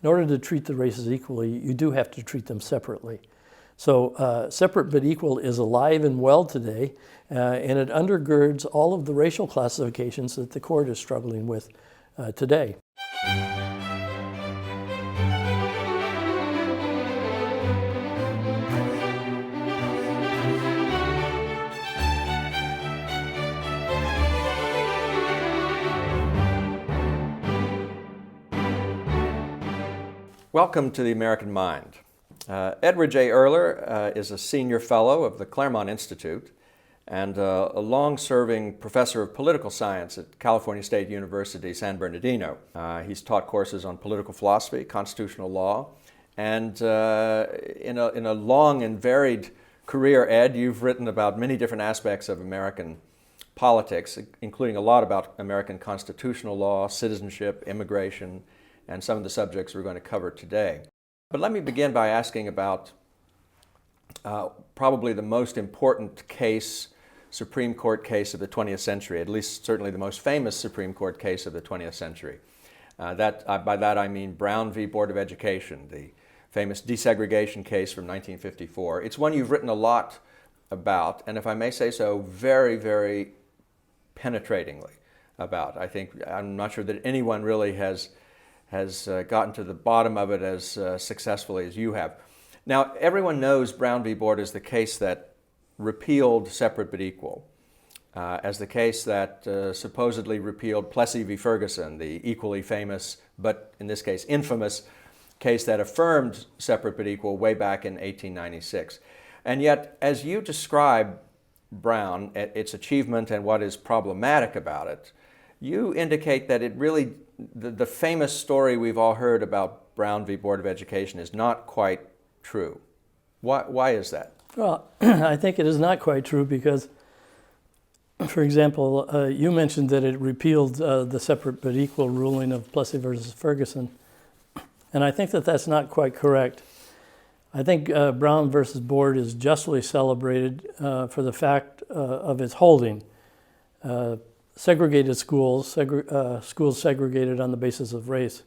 in order to treat the races equally, you do have to treat them separately. So separate but equal is alive and well today, and it undergirds all of the racial classifications that the court is struggling with today. Welcome to the American Mind. Edward J. Erler is a senior fellow of the Claremont Institute and a long-serving professor of political science at California State University, San Bernardino. He's taught courses on political philosophy, constitutional law, and in a long and varied career, Ed, you've written about many different aspects of American politics, including a lot about American constitutional law, citizenship, immigration, and some of the subjects we're going to cover today. But let me begin by asking about probably the most important case, Supreme Court case of the 20th century, at least certainly the most famous Supreme Court case of the 20th century. By that I mean Brown v. Board of Education, the famous desegregation case from 1954. It's one you've written a lot about, and if I may say so, very, very penetratingly about. I'm not sure that anyone really has gotten to the bottom of it as successfully as you have. Now, everyone knows Brown v. Board is the case that repealed separate but equal, as the case that supposedly repealed Plessy v. Ferguson, the equally famous, but in this case infamous, case that affirmed separate but equal way back in 1896. And yet, as you describe Brown, its achievement and what is problematic about it, you indicate that it really, the famous story we've all heard about Brown v. Board of Education is not quite true. Why is that? Well, I think it is not quite true because, for example, you mentioned that it repealed the separate but equal ruling of Plessy versus Ferguson, and I think that that's not quite correct. I think Brown versus Board is justly celebrated for the fact of its holding. Segregated schools, schools segregated on the basis of race,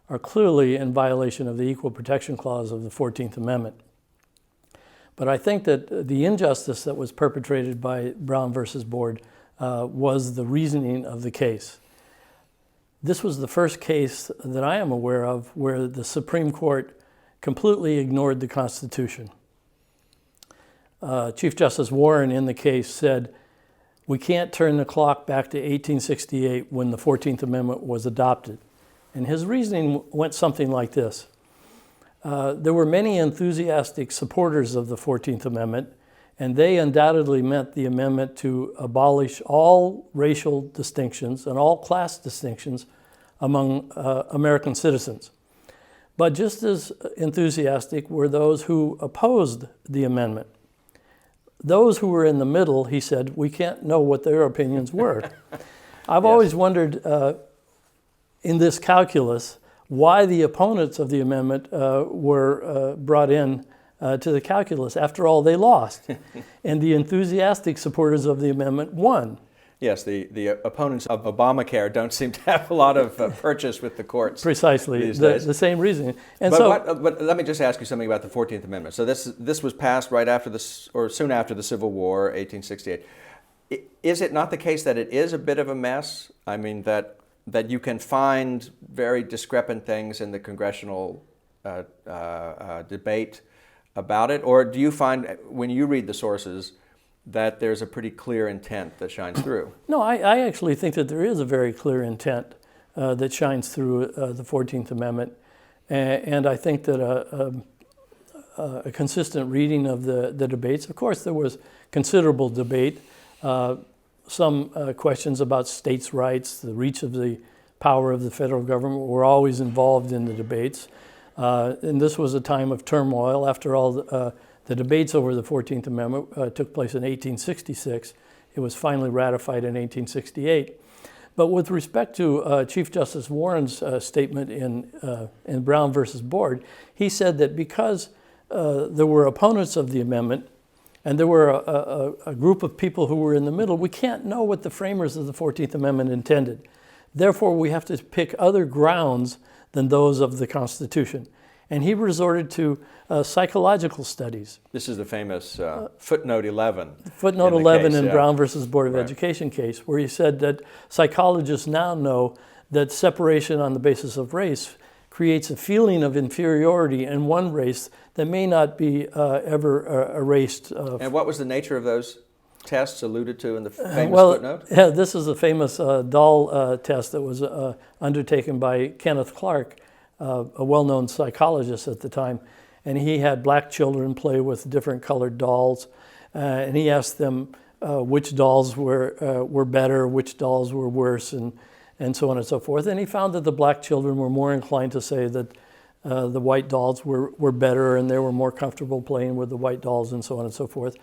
are clearly in violation of the Equal Protection Clause of the 14th Amendment. But I think that the injustice that was perpetrated by Brown versus Board was the reasoning of the case. This was the first case that I am aware of where the Supreme Court completely ignored the Constitution. Chief Justice Warren in the case said, "We can't turn the clock back to 1868 when the 14th Amendment was adopted." And his reasoning went something like this. There were many enthusiastic supporters of the 14th Amendment, and they undoubtedly meant the amendment to abolish all racial distinctions and all class distinctions among American citizens. But just as enthusiastic were those who opposed the amendment. Those who were in the middle, he said, we can't know what their opinions were. I've always wondered in this calculus why the opponents of the amendment were brought in to the calculus. After all, they lost. And the enthusiastic supporters of the amendment won. Yes, the opponents of Obamacare don't seem to have a lot of purchase with the courts. Precisely, the same reason. And but let me just ask you something about the 14th Amendment. So this was passed right after or soon after the Civil War, 1868. Is it not the case that it is a bit of a mess? I mean, that you can find very discrepant things in the congressional debate about it? Or do you find, when you read the sources, that there's a pretty clear intent that shines through? No, I actually think that there is a very clear intent that shines through the 14th Amendment. And I think that a consistent reading of the debates, of course there was considerable debate, some questions about states' rights, the reach of the power of the federal government were always involved in the debates. And this was a time of turmoil. After all, the debates over the 14th Amendment took place in 1866. It was finally ratified in 1868. But with respect to Chief Justice Warren's statement in Brown versus Board, he said that because there were opponents of the amendment and there were a group of people who were in the middle, we can't know what the framers of the 14th Amendment intended. Therefore, we have to pick other grounds than those of the Constitution. And he resorted to psychological studies. This is the famous Footnote 11. Footnote in the 11 case, in yeah. Brown versus Board of Right. Education case, where he said that psychologists now know that separation on the basis of race creates a feeling of inferiority in one race that may not be ever erased. And what was the nature of those tests alluded to in the famous Well, footnote? yeah, this is a famous doll test that was undertaken by Kenneth Clark, a well-known psychologist at the time. And he had black children play with different colored dolls. And he asked them which dolls were better, which dolls were worse, and so on and so forth. And he found that the black children were more inclined to say that the white dolls were better, and they were more comfortable playing with the white dolls, and so on and so forth.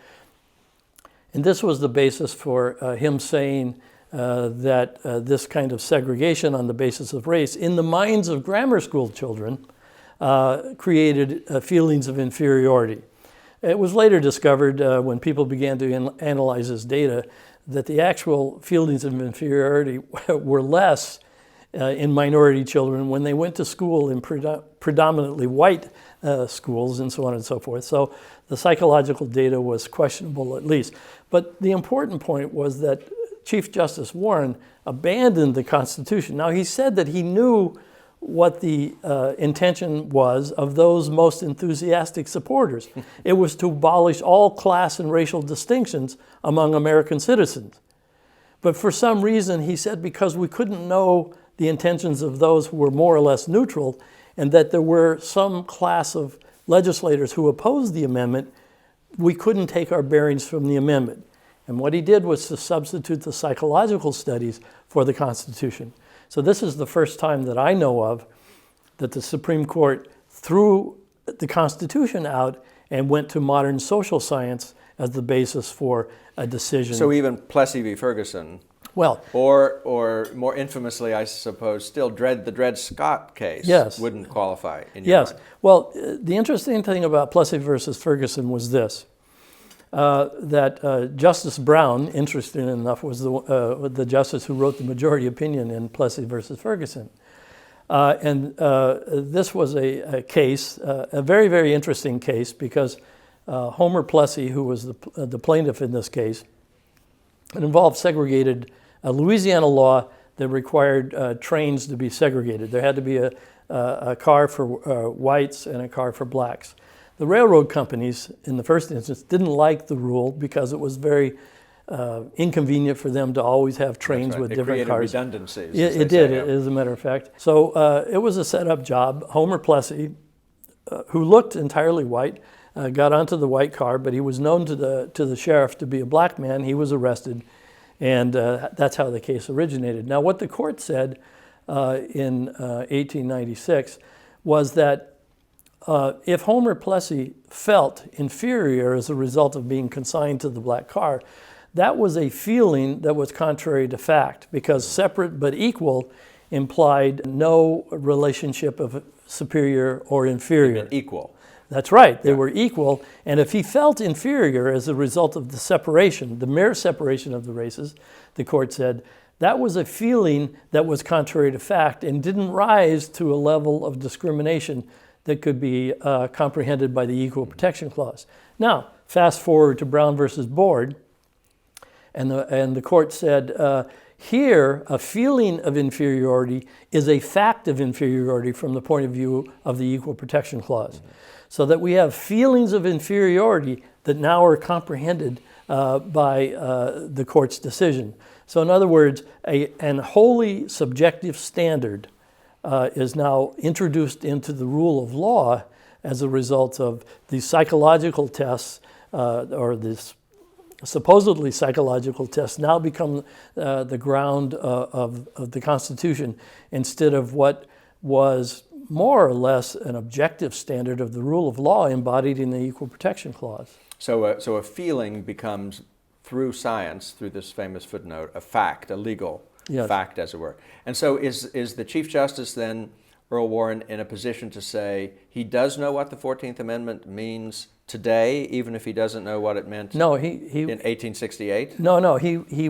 And this was the basis for him saying that this kind of segregation on the basis of race in the minds of grammar school children created feelings of inferiority. It was later discovered when people began to analyze this data that the actual feelings of inferiority were less in minority children when they went to school in predominantly white schools and so on and so forth. So the psychological data was questionable at least. But the important point was that Chief Justice Warren abandoned the Constitution. Now, he said that he knew what the intention was of those most enthusiastic supporters. It was to abolish all class and racial distinctions among American citizens. But for some reason, he said, because we couldn't know the intentions of those who were more or less neutral, and that there were some class of legislators who opposed the amendment, we couldn't take our bearings from the amendment. And what he did was to substitute the psychological studies for the Constitution. So this is the first time that I know of that the Supreme Court threw the Constitution out and went to modern social science as the basis for a decision. So even Plessy v. Ferguson, well, or more infamously, I suppose, still the Dred Scott case yes. wouldn't qualify in your Yes. mind. Well, the interesting thing about Plessy versus Ferguson was this, that Justice Brown, interesting enough, was the justice who wrote the majority opinion in Plessy versus Ferguson. And this was a case, a very, very interesting case, because Homer Plessy, who was the plaintiff in this case, it involved segregated Louisiana law that required trains to be segregated. There had to be a car for whites and a car for blacks. The railroad companies, in the first instance, didn't like the rule because it was very inconvenient for them to always have trains with different cars. It created redundancies. It did, as a matter of fact. So it was a set-up job. Homer Plessy, who looked entirely white, got onto the white car, but he was known to the sheriff to be a black man. He was arrested, and that's how the case originated. Now, what the court said in 1896 was that if Homer Plessy felt inferior as a result of being consigned to the black car, that was a feeling that was contrary to fact, because separate but equal implied no relationship of superior or inferior. Equal. That's right, they were equal, and if he felt inferior as a result of the separation, the mere separation of the races, the court said, that was a feeling that was contrary to fact and didn't rise to a level of discrimination that could be comprehended by the Equal Protection Clause. Now, fast forward to Brown versus Board, and the court said, here, a feeling of inferiority is a fact of inferiority from the point of view of the Equal Protection Clause. So that we have feelings of inferiority that now are comprehended by the court's decision. So in other words, an wholly subjective standard is now introduced into the rule of law as a result of these psychological tests, or this supposedly psychological tests now become the ground of the Constitution, instead of what was more or less an objective standard of the rule of law embodied in the Equal Protection Clause. So a feeling becomes, through science, through this famous footnote, a fact, a legal fact, as it were. And so is the Chief Justice then, Earl Warren, in a position to say he does know what the 14th Amendment means today, even if he doesn't know what it meant in 1868? No, he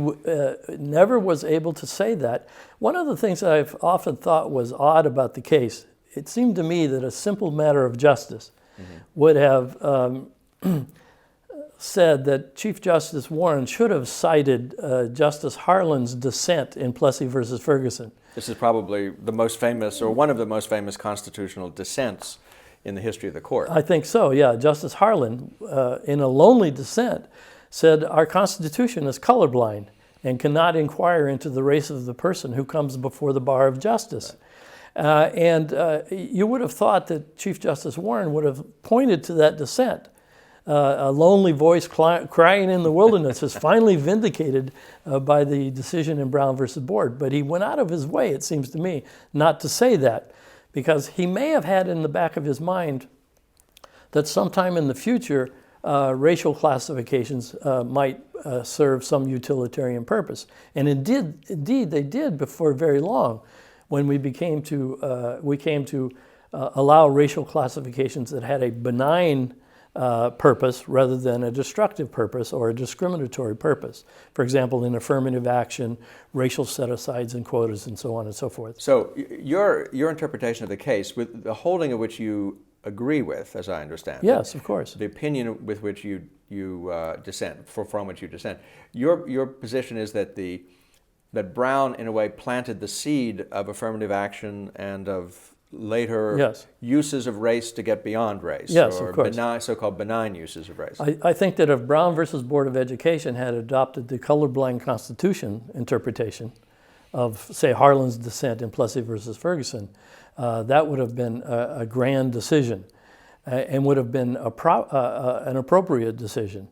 never was able to say that. One of the things I've often thought was odd about the case, it seemed to me that a simple matter of justice would have said that Chief Justice Warren should have cited Justice Harlan's dissent in Plessy versus Ferguson. This is probably the most famous, or one of the most famous constitutional dissents in the history of the court. I think so, yeah. Justice Harlan, in a lonely dissent, said our Constitution is colorblind and cannot inquire into the race of the person who comes before the bar of justice. You would have thought that Chief Justice Warren would have pointed to that dissent. A lonely voice crying in the wilderness is finally vindicated by the decision in Brown versus Board. But he went out of his way, it seems to me, not to say that, because he may have had in the back of his mind that sometime in the future, racial classifications might serve some utilitarian purpose. And indeed they did before very long, when we came to allow racial classifications that had a benign purpose rather than a destructive purpose or a discriminatory purpose. For example, in affirmative action, racial set-asides and quotas and so on and so forth. So your interpretation of the case, with the holding of which you agree with, as I understand it, yes, of course. the opinion with which you dissent, from which you dissent, your position is that that Brown, in a way, planted the seed of affirmative action and of later yes. uses of race to get beyond race, yes, or of course. so-called benign uses of race. I think that if Brown versus Board of Education had adopted the colorblind Constitution interpretation of, say, Harlan's dissent in Plessy versus Ferguson, that would have been a grand decision and would have been an appropriate decision.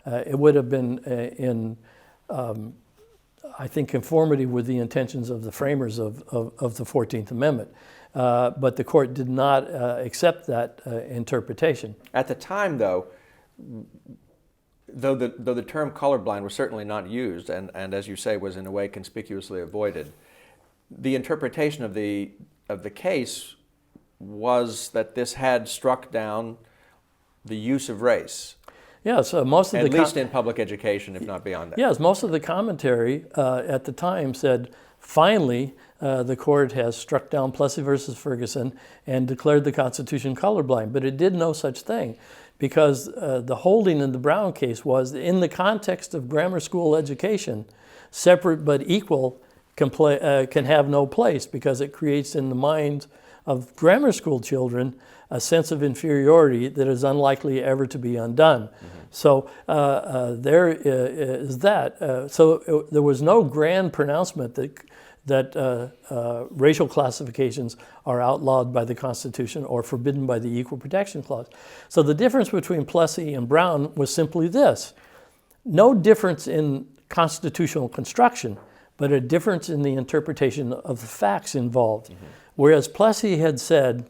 It would have been in I think, conformity with the intentions of the framers of the 14th Amendment. But the court did not accept that interpretation. At the time, though the term colorblind was certainly not used, and as you say, was in a way conspicuously avoided, the interpretation of the case was that this had struck down the use of race. Yes, most of at least in public education, if not beyond that. Yes, most of the commentary at the time said, finally, the court has struck down Plessy versus Ferguson and declared the Constitution colorblind. But it did no such thing, because the holding in the Brown case was, in the context of grammar school education, separate but equal can have no place, because it creates in the minds of grammar school children a sense of inferiority that is unlikely ever to be undone. Mm-hmm. So there is that. So there was no grand pronouncement that racial classifications are outlawed by the Constitution or forbidden by the Equal Protection Clause. So the difference between Plessy and Brown was simply this: no difference in constitutional construction, but a difference in the interpretation of the facts involved. Mm-hmm. Whereas Plessy had said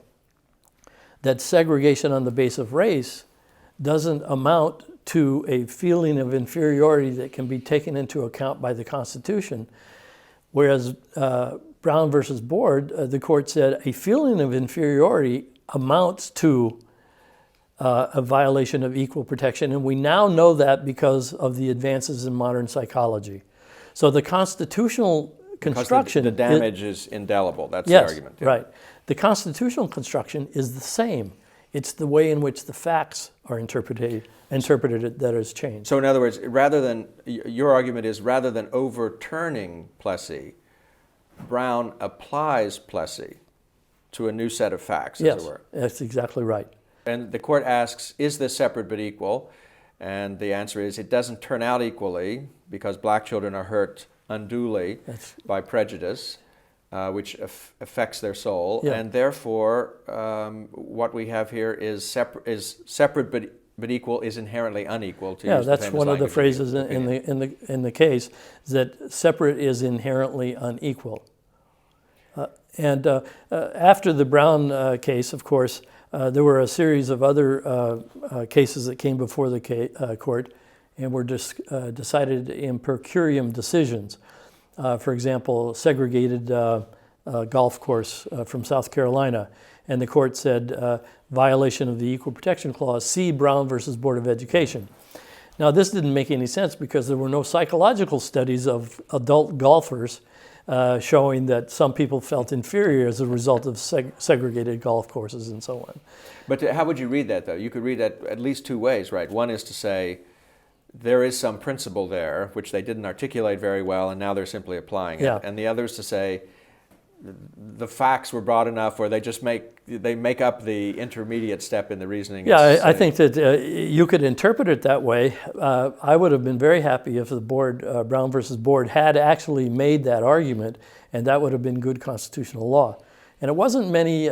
that segregation on the basis of race doesn't amount to a feeling of inferiority that can be taken into account by the Constitution. Whereas Brown versus Board, the court said a feeling of inferiority amounts to a violation of equal protection. And we now know that because of the advances in modern psychology. So the constitutional construction... Because the damage is indelible, that's yes, the argument. Yeah. Right. The constitutional construction is the same. It's the way in which the facts are interpreted that has changed. So in other words, your argument is, rather than overturning Plessy, Brown applies Plessy to a new set of facts, yes, as it were. That's exactly right. And the court asks, is this separate but equal? And the answer is, it doesn't turn out equally, because black children are hurt unduly by prejudice, which affects their soul. Yeah. And therefore, what we have here is separate but equal is inherently unequal. To use that's one of the phrases in the case, is that separate is inherently unequal. After the Brown case, of course, there were a series of other cases that came before the court and were decided in per curiam decisions. For example, segregated golf course from South Carolina. And the court said, violation of the Equal Protection Clause, see Brown versus Board of Education. Now, this didn't make any sense because there were no psychological studies of adult golfers showing that some people felt inferior as a result of segregated golf courses and so on. But how would you read that, though? You could read that at least two ways, right? One is to say there is some principle there, which they didn't articulate very well, and now they're simply applying it. Yeah. And the other is to say the facts were broad enough where they make up the intermediate step in the reasoning. Yeah, I think that you could interpret it that way. I would have been very happy if the board, Brown versus Board, had actually made that argument, and that would have been good constitutional law. And it wasn't many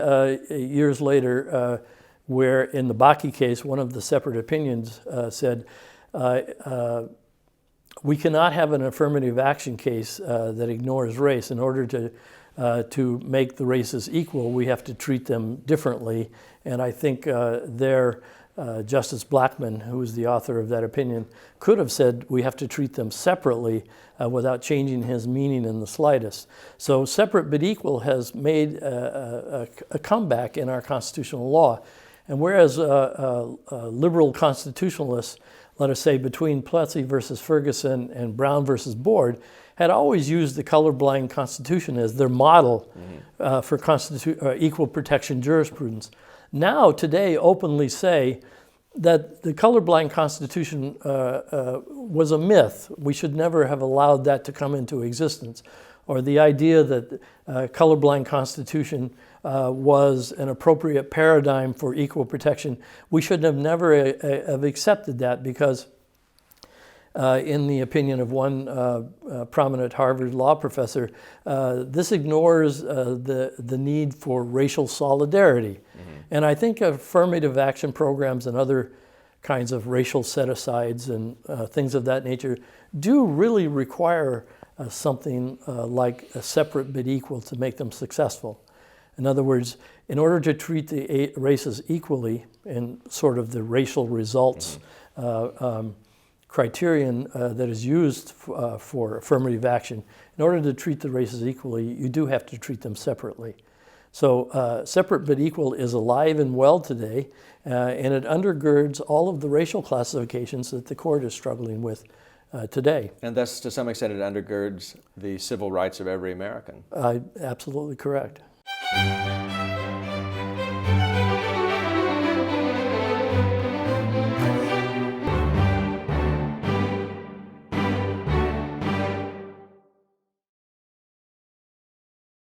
years later where in the Bakke case, one of the separate opinions said, we cannot have an affirmative action case that ignores race. In order to make the races equal, we have to treat them differently. And I think Justice Blackmun, who was the author of that opinion, could have said we have to treat them separately without changing his meaning in the slightest. So separate but equal has made a comeback in our constitutional law. And whereas liberal constitutionalists, let us say between Plessy versus Ferguson and Brown versus Board, had always used the colorblind Constitution as their model for equal protection jurisprudence. Now, today, openly say that the colorblind Constitution was a myth. We should never have allowed that to come into existence. Or the idea that colorblind Constitution was an appropriate paradigm for equal protection. We should have never have accepted that because in the opinion of one prominent Harvard law professor, this ignores the need for racial solidarity. And I think affirmative action programs and other kinds of racial set-asides and things of that nature do really require something like a separate but equal to make them successful. In other words, in order to treat the races equally in sort of the racial results criterion that is used for affirmative action, in order to treat the races equally, you do have to treat them separately. So separate but equal is alive and well today, and it undergirds all of the racial classifications that the court is struggling with today. And thus, to some extent, it undergirds the civil rights of every American. Absolutely correct.